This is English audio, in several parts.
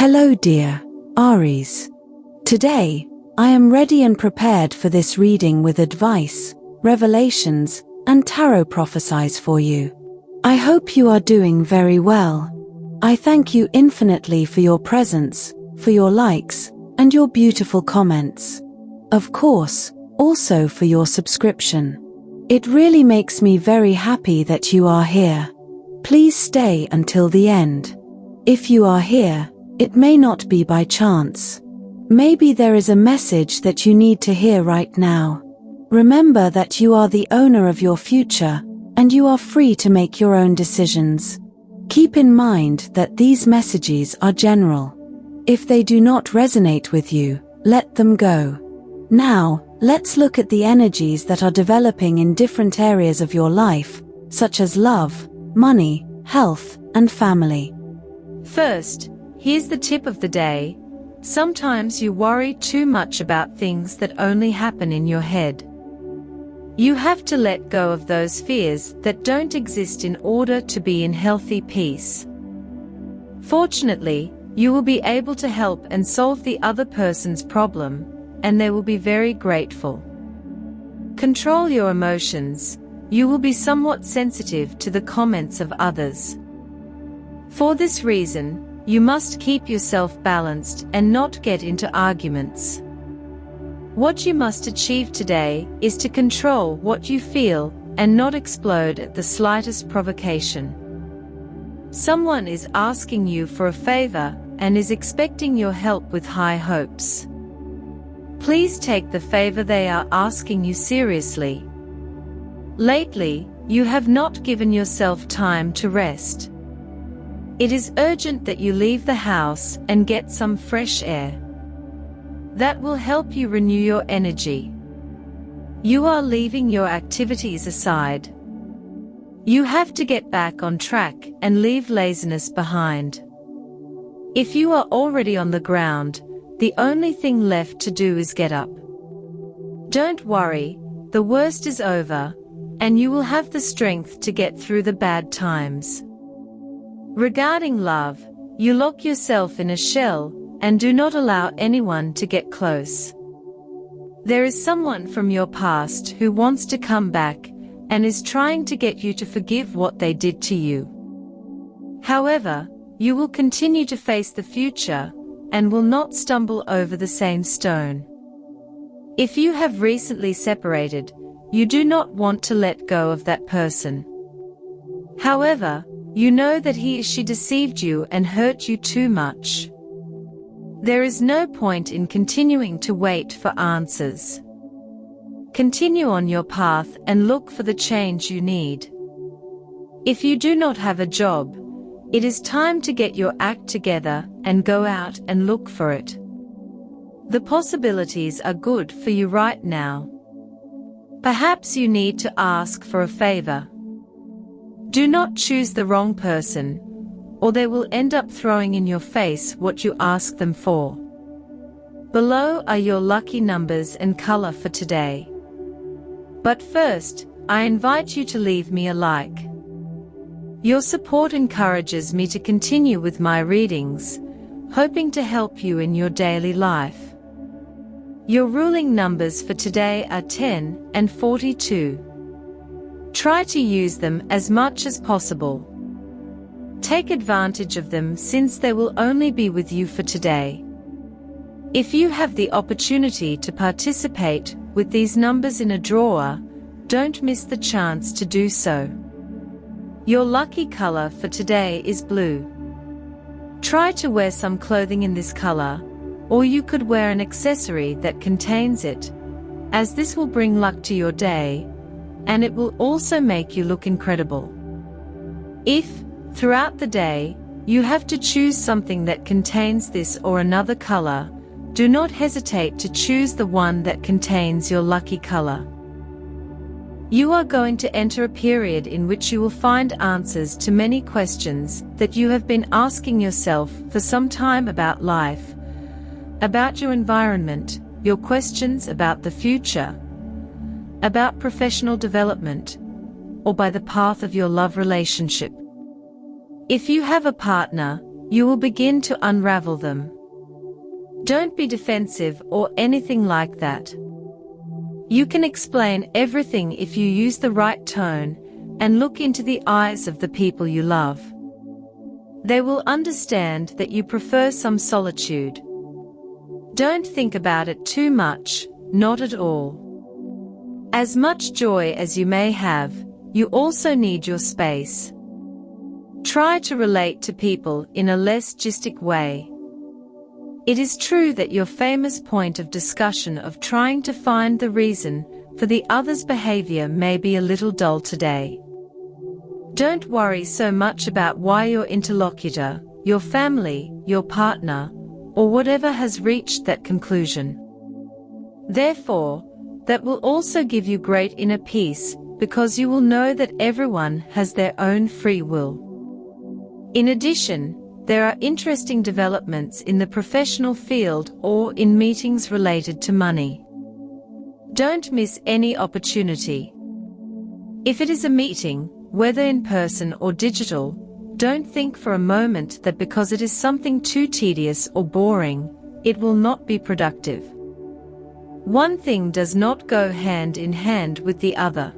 Hello dear Aries. Today, I am ready and prepared for this reading with advice, revelations, and tarot prophecies for you. I hope you are doing very well. I thank you infinitely for your presence, for your likes, and your beautiful comments. Of course, also for your subscription. It really makes me very happy that you are here. Please stay until the end. If you are here, it may not be by chance. Maybe there is a message that you need to hear right now. Remember that you are the owner of your future, and you are free to make your own decisions. Keep in mind that these messages are general. If they do not resonate with you, let them go. Now, let's look at the energies that are developing in different areas of your life, such as love, money, health, and family. First, here's the tip of the day. Sometimes you worry too much about things that only happen in your head. You have to let go of those fears that don't exist in order to be in healthy peace. Fortunately, you will be able to help and solve the other person's problem, and they will be very grateful. Control your emotions. You will be somewhat sensitive to the comments of others. For this reason, you must keep yourself balanced and not get into arguments. What you must achieve today is to control what you feel and not explode at the slightest provocation. Someone is asking you for a favor and is expecting your help with high hopes. Please take the favor they are asking you seriously. Lately, you have not given yourself time to rest. It is urgent that you leave the house and get some fresh air. That will help you renew your energy. You are leaving your activities aside. You have to get back on track and leave laziness behind. If you are already on the ground, the only thing left to do is get up. Don't worry, the worst is over, and you will have the strength to get through the bad times. Regarding love, you lock yourself in a shell and do not allow anyone to get close. There is someone from your past who wants to come back and is trying to get you to forgive what they did to you. However, you will continue to face the future and will not stumble over the same stone. If you have recently separated, you do not want to let go of that person. However, you know that he or she deceived you and hurt you too much. There is no point in continuing to wait for answers. Continue on your path and look for the change you need. If you do not have a job, it is time to get your act together and go out and look for it. The possibilities are good for you right now. Perhaps you need to ask for a favor. Do not choose the wrong person, or they will end up throwing in your face what you ask them for. Below are your lucky numbers and color for today. But first, I invite you to leave me a like. Your support encourages me to continue with my readings, hoping to help you in your daily life. Your ruling numbers for today are 10 and 42. Try to use them as much as possible. Take advantage of them since they will only be with you for today. If you have the opportunity to participate with these numbers in a draw, don't miss the chance to do so. Your lucky color for today is blue. Try to wear some clothing in this color, or you could wear an accessory that contains it, as this will bring luck to your day, and it will also make you look incredible. If, throughout the day, you have to choose something that contains this or another color, do not hesitate to choose the one that contains your lucky color. You are going to enter a period in which you will find answers to many questions that you have been asking yourself for some time about life, about your environment, your questions about the future, about professional development, or by the path of your love relationship. If you have a partner, you will begin to unravel them. Don't be defensive or anything like that. You can explain everything if you use the right tone and look into the eyes of the people you love. They will understand that you prefer some solitude. Don't think about it too much, not at all. As much joy as you may have, you also need your space. Try to relate to people in a less gistic way. It is true that your famous point of discussion of trying to find the reason for the other's behavior may be a little dull today. Don't worry so much about why your interlocutor, your family, your partner, or whatever has reached that conclusion. Therefore, that will also give you great inner peace, because you will know that everyone has their own free will. In addition, there are interesting developments in the professional field or in meetings related to money. Don't miss any opportunity. If it is a meeting, whether in person or digital, don't think for a moment that because it is something too tedious or boring, it will not be productive. One thing does not go hand in hand with the other.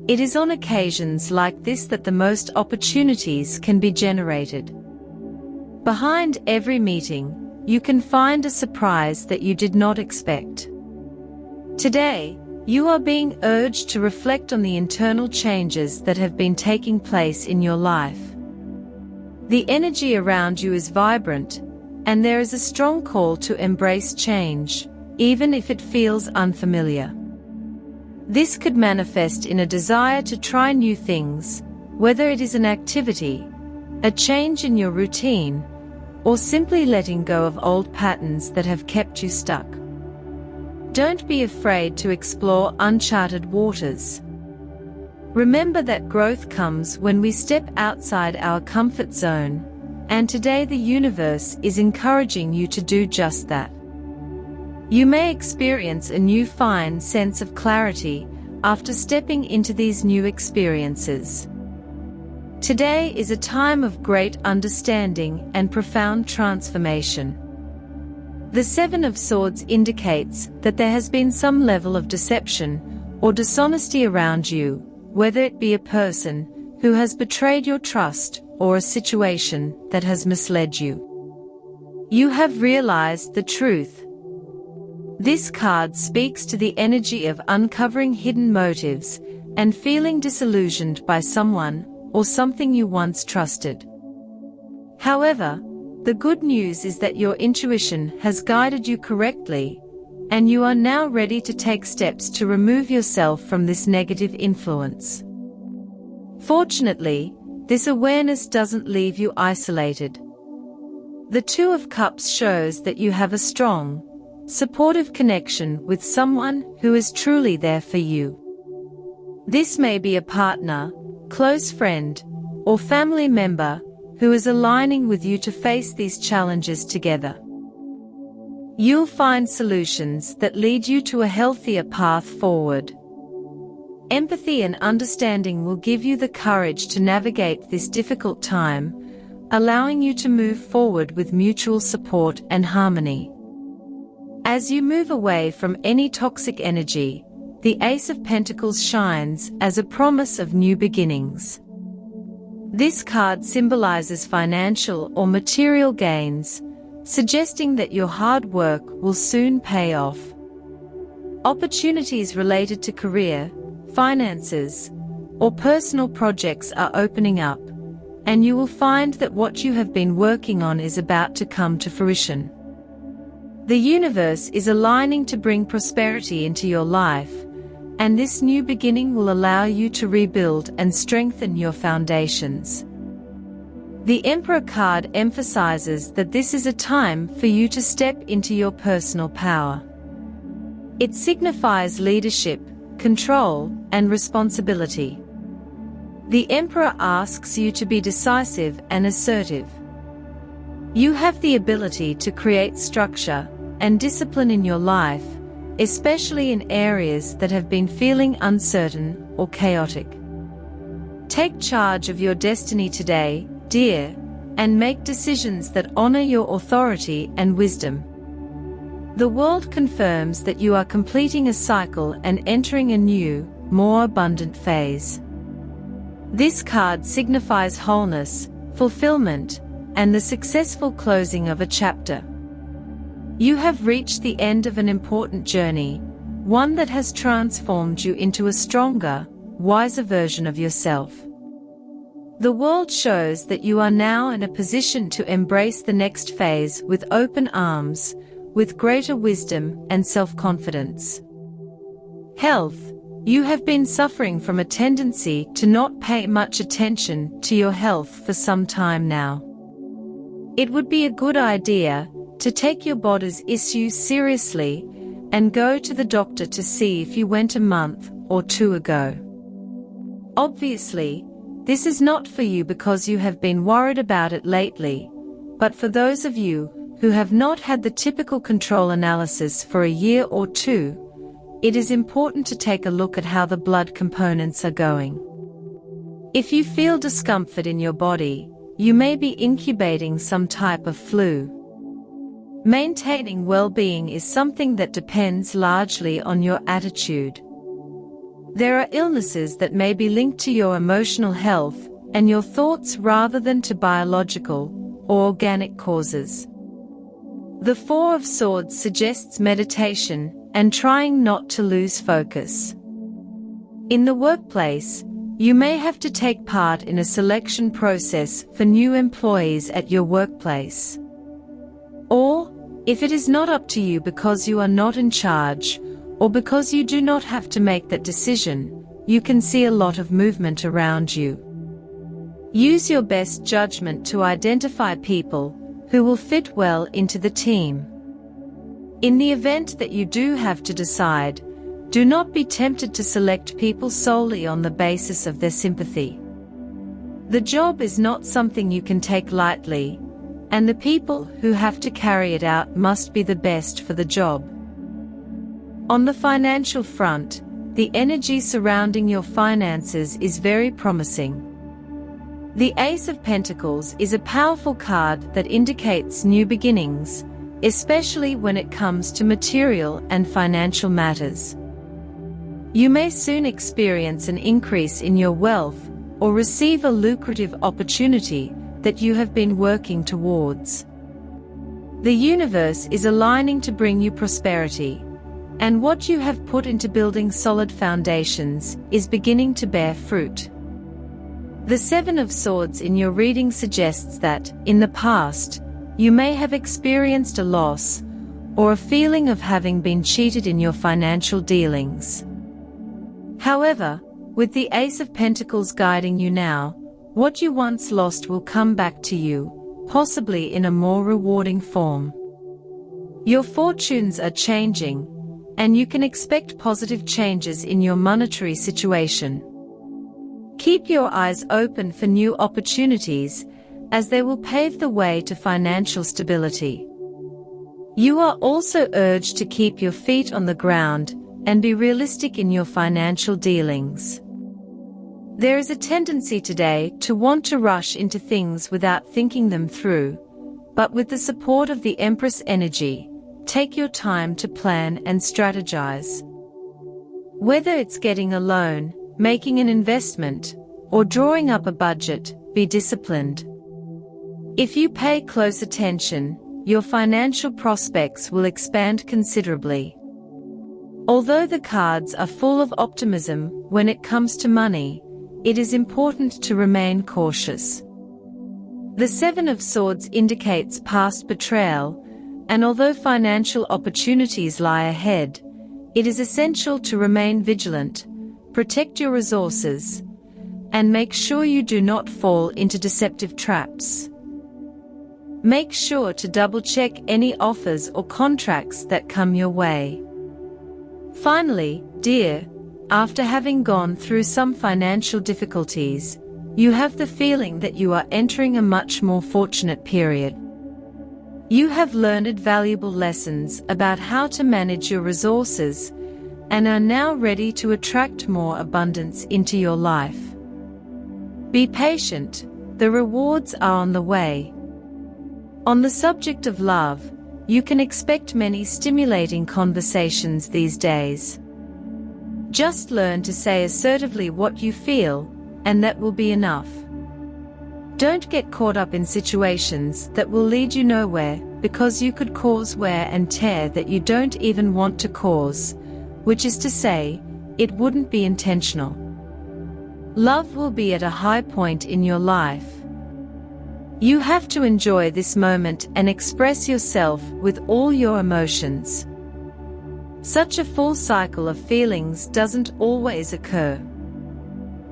It is on occasions like this that the most opportunities can be generated. Behind every meeting, you can find a surprise that you did not expect. Today, you are being urged to reflect on the internal changes that have been taking place in your life. The energy around you is vibrant, and there is a strong call to embrace change, even if it feels unfamiliar. This could manifest in a desire to try new things, whether it is an activity, a change in your routine, or simply letting go of old patterns that have kept you stuck. Don't be afraid to explore uncharted waters. Remember that growth comes when we step outside our comfort zone, and today the universe is encouraging you to do just that. You may experience a new fine sense of clarity after stepping into these new experiences. Today is a time of great understanding and profound transformation. The Seven of Swords indicates that there has been some level of deception or dishonesty around you, whether it be a person who has betrayed your trust or a situation that has misled you. You have realized the truth. This card speaks to the energy of uncovering hidden motives and feeling disillusioned by someone or something you once trusted. However, the good news is that your intuition has guided you correctly, and you are now ready to take steps to remove yourself from this negative influence. Fortunately, this awareness doesn't leave you isolated. The Two of Cups shows that you have a strong, supportive connection with someone who is truly there for you. This may be a partner, close friend, or family member who is aligning with you to face these challenges together. You'll find solutions that lead you to a healthier path forward. Empathy and understanding will give you the courage to navigate this difficult time, allowing you to move forward with mutual support and harmony. As you move away from any toxic energy, the Ace of Pentacles shines as a promise of new beginnings. This card symbolizes financial or material gains, suggesting that your hard work will soon pay off. Opportunities related to career, finances, or personal projects are opening up, and you will find that what you have been working on is about to come to fruition. The universe is aligning to bring prosperity into your life, and this new beginning will allow you to rebuild and strengthen your foundations. The Emperor card emphasizes that this is a time for you to step into your personal power. It signifies leadership, control, and responsibility. The Emperor asks you to be decisive and assertive. You have the ability to create structure and discipline in your life, especially in areas that have been feeling uncertain or chaotic. Take charge of your destiny today, dear, and make decisions that honor your authority and wisdom. The world confirms that you are completing a cycle and entering a new, more abundant phase. This card signifies wholeness, fulfillment, and the successful closing of a chapter. You have reached the end of an important journey, one that has transformed you into a stronger, wiser version of yourself. The world shows that you are now in a position to embrace the next phase with open arms, with greater wisdom and self-confidence. Health. You have been suffering from a tendency to not pay much attention to your health for some time now. It would be a good idea to take your body's issues seriously and go to the doctor to see if you went a month or two ago. Obviously, this is not for you because you have been worried about it lately, but for those of you who have not had the typical control analysis for a year or two, it is important to take a look at how the blood components are going. If you feel discomfort in your body, you may be incubating some type of flu. Maintaining well-being is something that depends largely on your attitude. There are illnesses that may be linked to your emotional health and your thoughts rather than to biological or organic causes. The Four of Swords suggests meditation and trying not to lose focus. In the workplace, you may have to take part in a selection process for new employees at your workplace. Or, if it is not up to you because you are not in charge, or because you do not have to make that decision, you can see a lot of movement around you. Use your best judgment to identify people who will fit well into the team. In the event that you do have to decide, do not be tempted to select people solely on the basis of their sympathy. The job is not something you can take lightly, and the people who have to carry it out must be the best for the job. On the financial front, the energy surrounding your finances is very promising. The Ace of Pentacles is a powerful card that indicates new beginnings, especially when it comes to material and financial matters. You may soon experience an increase in your wealth or receive a lucrative opportunity that you have been working towards. The universe is aligning to bring you prosperity, and what you have put into building solid foundations is beginning to bear fruit. The Seven of Swords in your reading suggests that, in the past, you may have experienced a loss or a feeling of having been cheated in your financial dealings. However, with the Ace of Pentacles guiding you now, what you once lost will come back to you, possibly in a more rewarding form. Your fortunes are changing, and you can expect positive changes in your monetary situation. Keep your eyes open for new opportunities, as they will pave the way to financial stability. You are also urged to keep your feet on the ground and be realistic in your financial dealings. There is a tendency today to want to rush into things without thinking them through, but with the support of the Empress energy, take your time to plan and strategize. Whether it's getting a loan, making an investment, or drawing up a budget, be disciplined. If you pay close attention, your financial prospects will expand considerably. Although the cards are full of optimism when it comes to money, it is important to remain cautious. The Seven of Swords indicates past betrayal, and although financial opportunities lie ahead, it is essential to remain vigilant, protect your resources, and make sure you do not fall into deceptive traps. Make sure to double-check any offers or contracts that come your way. Finally, dear, after having gone through some financial difficulties, you have the feeling that you are entering a much more fortunate period. You have learned valuable lessons about how to manage your resources and are now ready to attract more abundance into your life. Be patient, the rewards are on the way. On the subject of love, you can expect many stimulating conversations these days. Just learn to say assertively what you feel, and that will be enough. Don't get caught up in situations that will lead you nowhere, because you could cause wear and tear that you don't even want to cause, which is to say, it wouldn't be intentional. Love will be at a high point in your life. You have to enjoy this moment and express yourself with all your emotions. Such a full cycle of feelings doesn't always occur.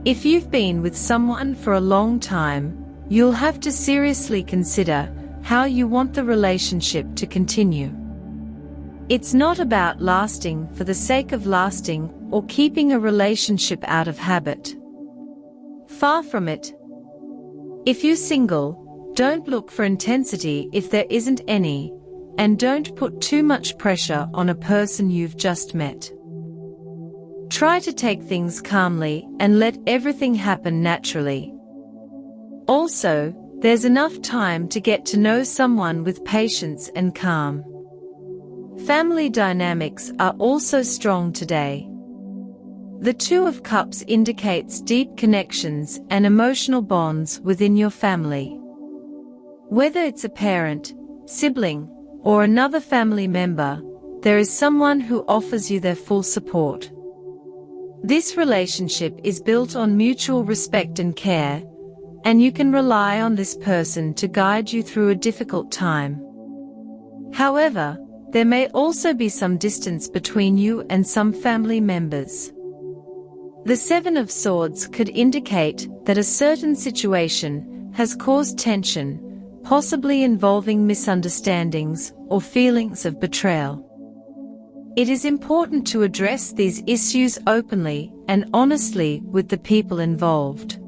If you've been with someone for a long time, you'll have to seriously consider how you want the relationship to continue. It's not about lasting for the sake of lasting or keeping a relationship out of habit. Far from it. If you're single, don't look for intensity if there isn't any, and don't put too much pressure on a person you've just met. Try to take things calmly and let everything happen naturally. Also, there's enough time to get to know someone with patience and calm. Family dynamics are also strong today. The Two of Cups indicates deep connections and emotional bonds within your family. Whether it's a parent, sibling, or another family member, there is someone who offers you their full support. This relationship is built on mutual respect and care, and you can rely on this person to guide you through a difficult time. However, there may also be some distance between you and some family members. The Seven of Swords could indicate that a certain situation has caused tension, possibly involving misunderstandings or feelings of betrayal. It is important to address these issues openly and honestly with the people involved.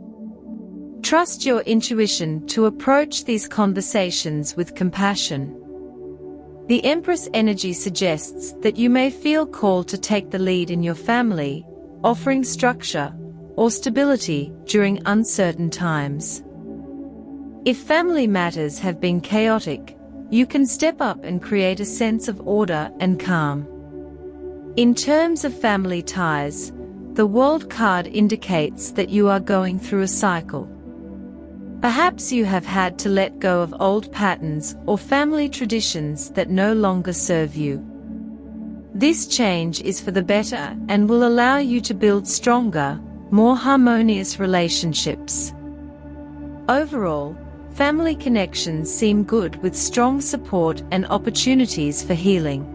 Trust your intuition to approach these conversations with compassion. The Empress energy suggests that you may feel called to take the lead in your family, offering structure or stability during uncertain times. If family matters have been chaotic, you can step up and create a sense of order and calm. In terms of family ties, the World card indicates that you are going through a cycle. Perhaps you have had to let go of old patterns or family traditions that no longer serve you. This change is for the better and will allow you to build stronger, more harmonious relationships. Overall, family connections seem good with strong support and opportunities for healing.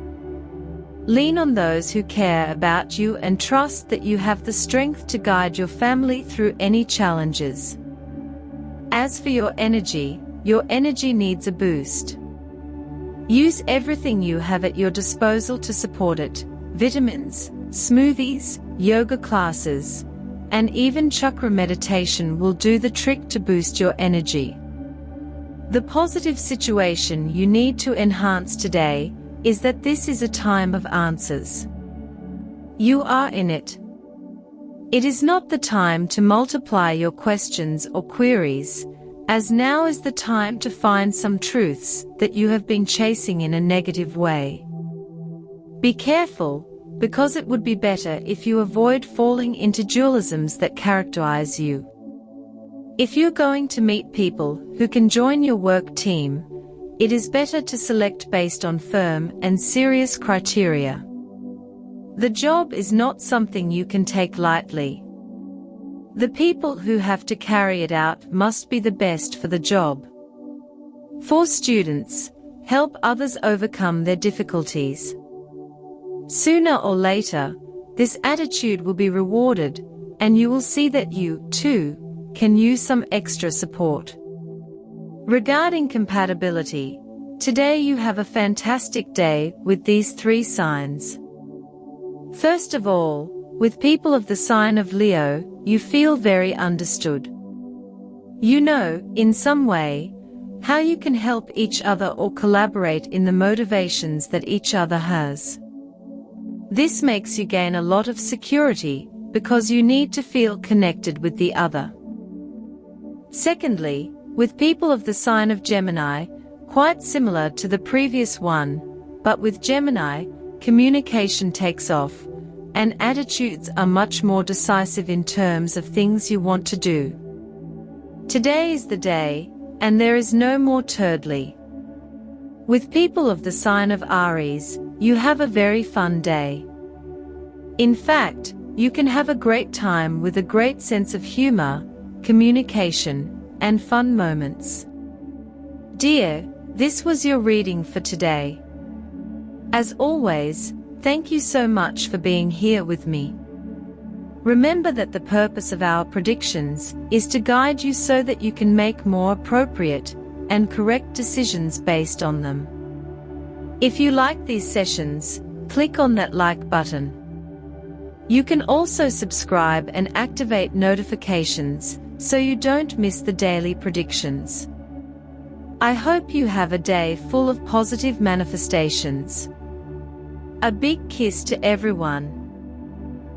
Lean on those who care about you and trust that you have the strength to guide your family through any challenges. As for your energy needs a boost. Use everything you have at your disposal to support it: vitamins, smoothies, yoga classes, and even chakra meditation will do the trick to boost your energy. The positive situation you need to enhance today is that this is a time of answers. You are in it. It is not the time to multiply your questions or queries, as now is the time to find some truths that you have been chasing in a negative way. Be careful, because it would be better if you avoid falling into dualisms that characterize you. If you're going to meet people who can join your work team, it is better to select based on firm and serious criteria. The job is not something you can take lightly. The people who have to carry it out must be the best for the job. For students, help others overcome their difficulties. Sooner or later, this attitude will be rewarded, and you will see that you, too, can use some extra support. Regarding compatibility, today you have a fantastic day with these three signs. First of all, with people of the sign of Leo, you feel very understood. You know, in some way, how you can help each other or collaborate in the motivations that each other has. This makes you gain a lot of security, because you need to feel connected with the other. Secondly, With people of the sign of Gemini, quite similar to the previous one, but with Gemini, communication takes off, and attitudes are much more decisive in terms of things you want to do. Today is the day, and there is no more turdly. With people of the sign of Aries, you have a very fun day. In fact, you can have a great time with a great sense of humor, communication, and fun moments. Dear, this was your reading for today. As always, thank you so much for being here with me. Remember that the purpose of our predictions is to guide you so that you can make more appropriate and correct decisions based on them. If you like these sessions, click on that like button. You can also subscribe and activate notifications so you don't miss the daily predictions. I hope you have a day full of positive manifestations. A big kiss to everyone.